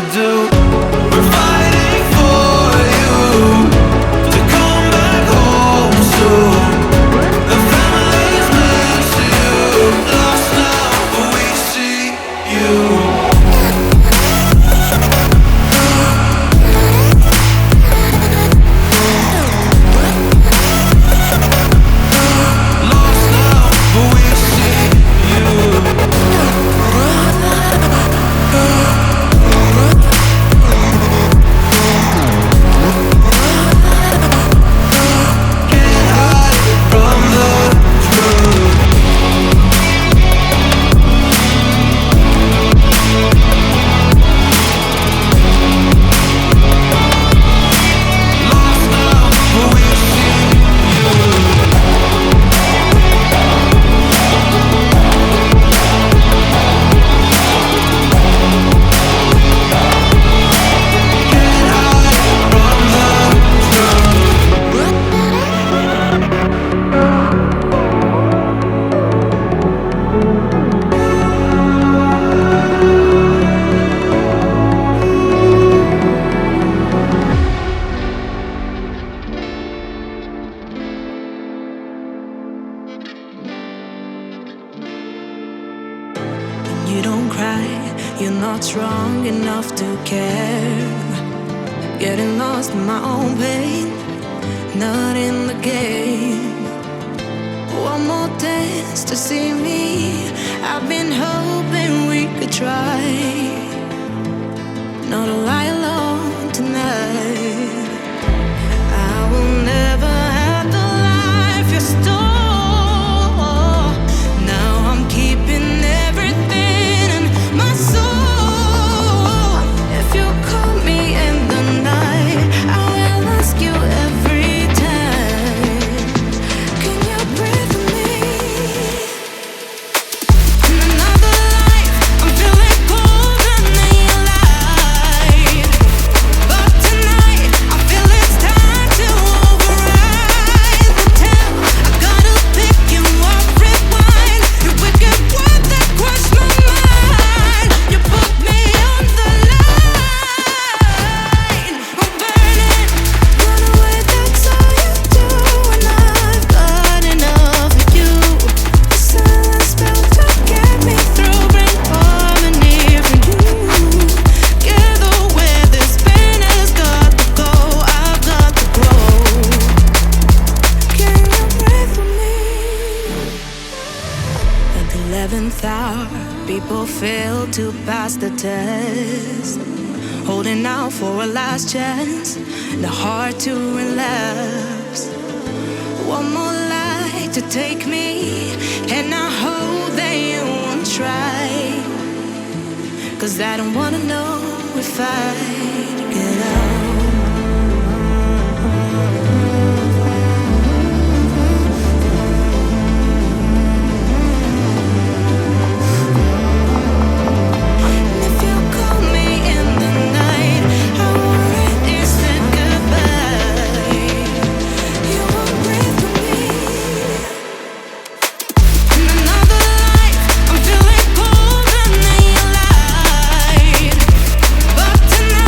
to do. We're fighting for you to come back home soon. The family's miss you. Lost now, but we see you. You don't cry, you're not strong enough to care. Getting lost in my own pain, not in the game. One more dance to see me. I've been hoping we could try not to lie alone tonight. I will never have the life you stole. Now I'm keeping everything in my soul. If you call me in the night, I will ask you every time, can you breathe with me? In another life, I'm feeling colder than your light. But tonight, I feel it's time to override the tale. I gotta pick you up, rewind. Your wicked word that crushed my mind. You put me on the line. I'm burning, run away, that's all you do. And I've got enough of you. The silence spell to get me through, bring harmony for you. Gather where this pain has got to go, I've got to grow. Can you breathe with me? At the 11th hour, people fail to pass the test, holding out for a last chance, the heart to relapse. One more light to take me, and I hope that you won't try, 'cause I don't wanna know if I get out. If you call me in the night, I want it said goodbye. You won't breathe with me. In another life, I'm feeling colder than your light. But tonight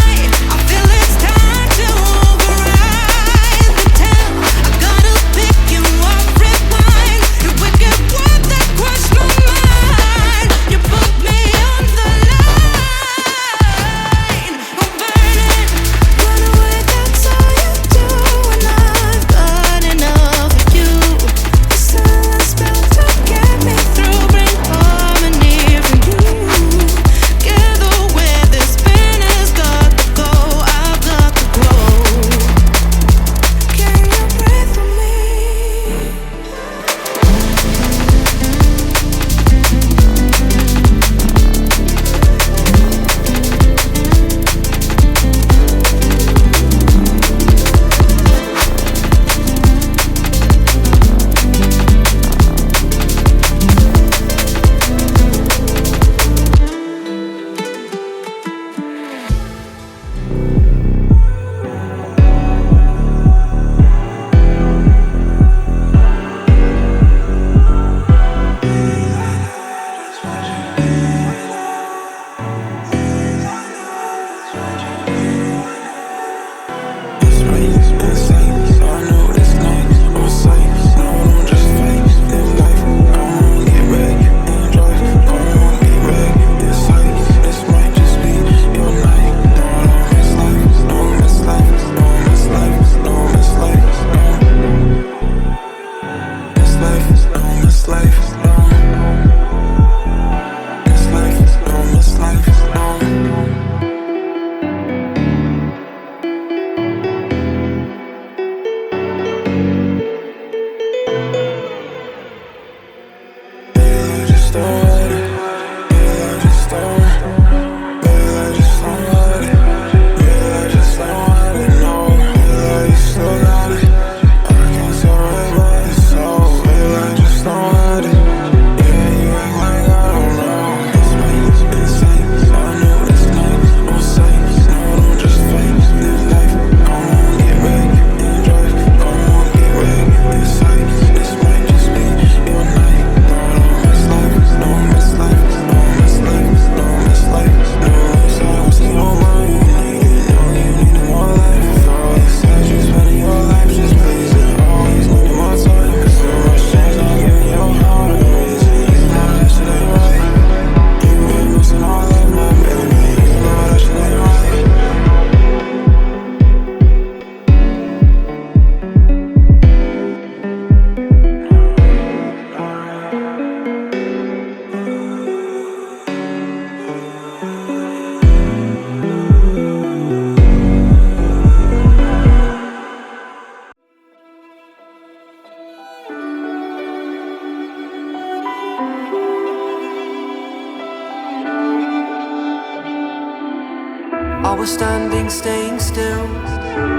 I was standing, staying still,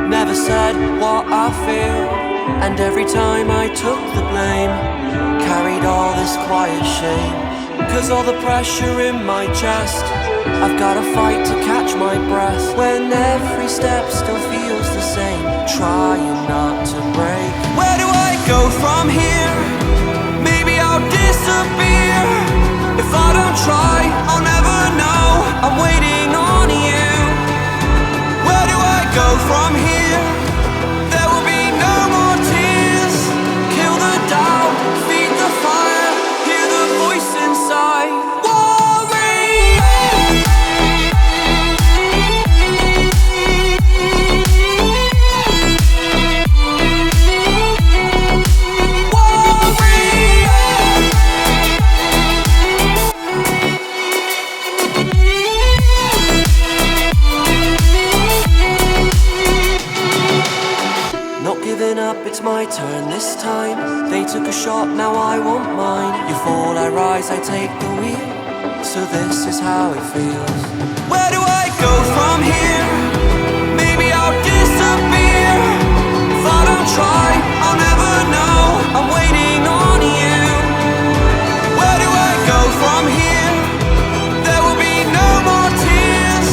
never said what I feel. And every time I took the blame, carried all this quiet shame. Cause all the pressure in my chest, I've gotta fight to catch my breath. When every step still feels the same, trying not to break. Where do I go from here? Maybe I'll disappear. If I don't try, I'll never know. I'm waiting on you. Where do I go from here? There will be no more tears. Kill the doubt, feed the fire, hear the voice inside. It's my turn this time. They took a shot, now I want mine. You fall, I rise, I take the wheel. So this is how it feels. Where do I go from here? Maybe I'll disappear. If I don't try, I'll never know. I'm waiting on you. Where do I go from here? There will be no more tears.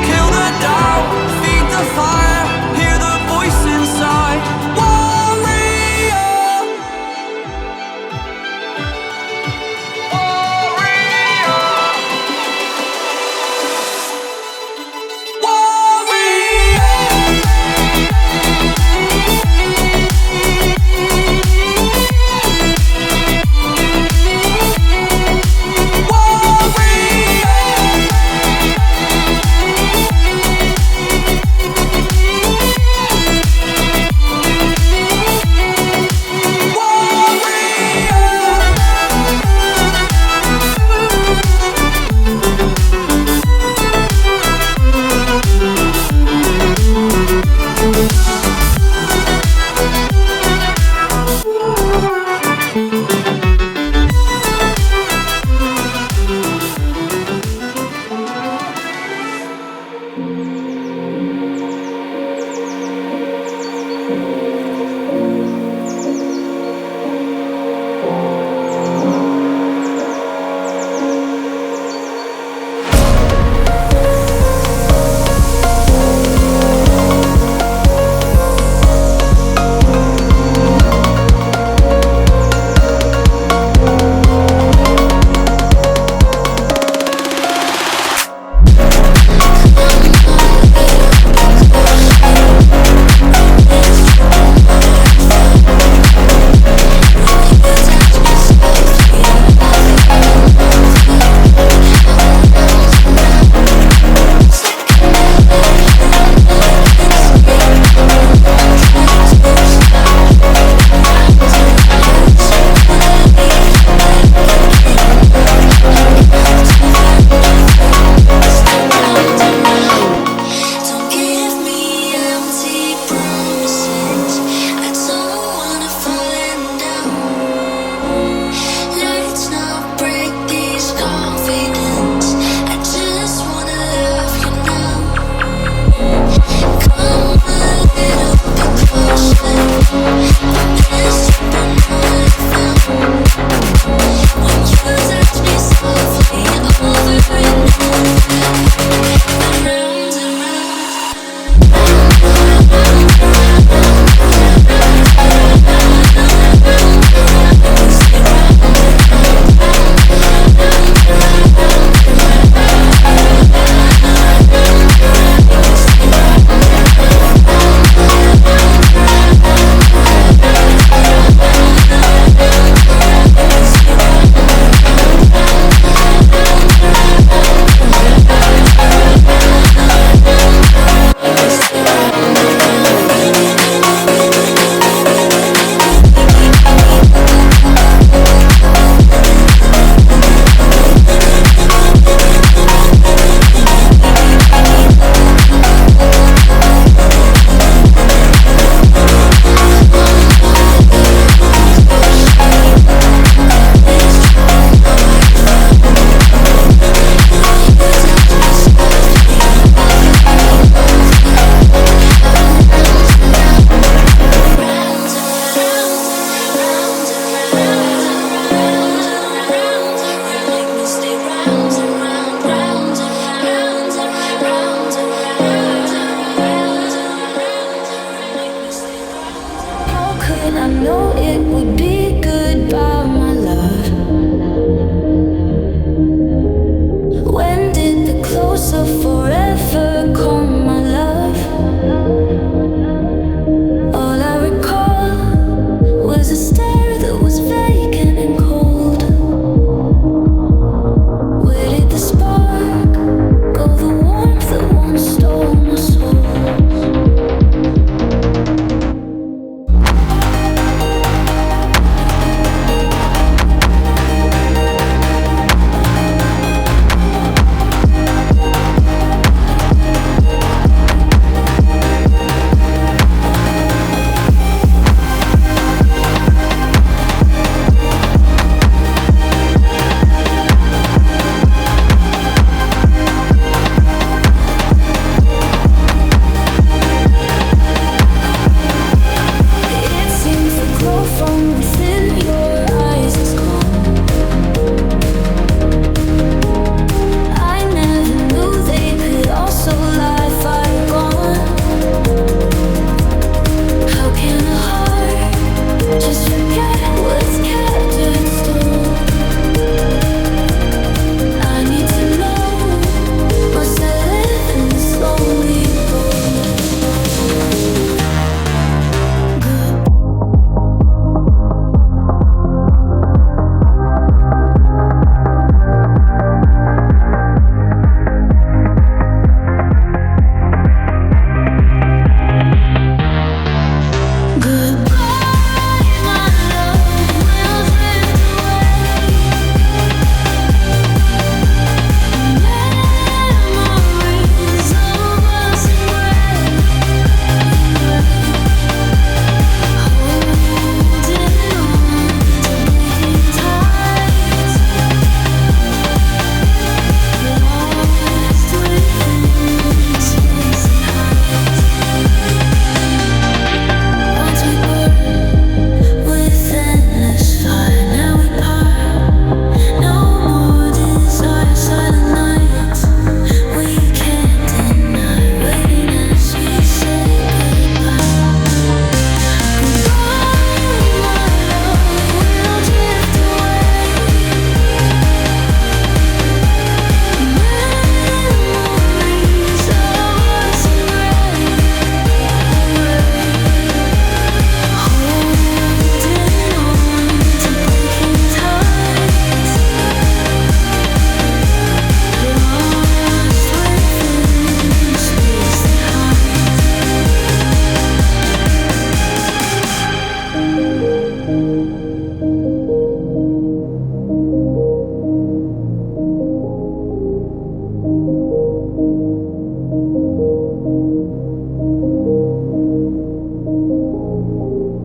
Kill the doubt, feed the fire, hear the voice inside.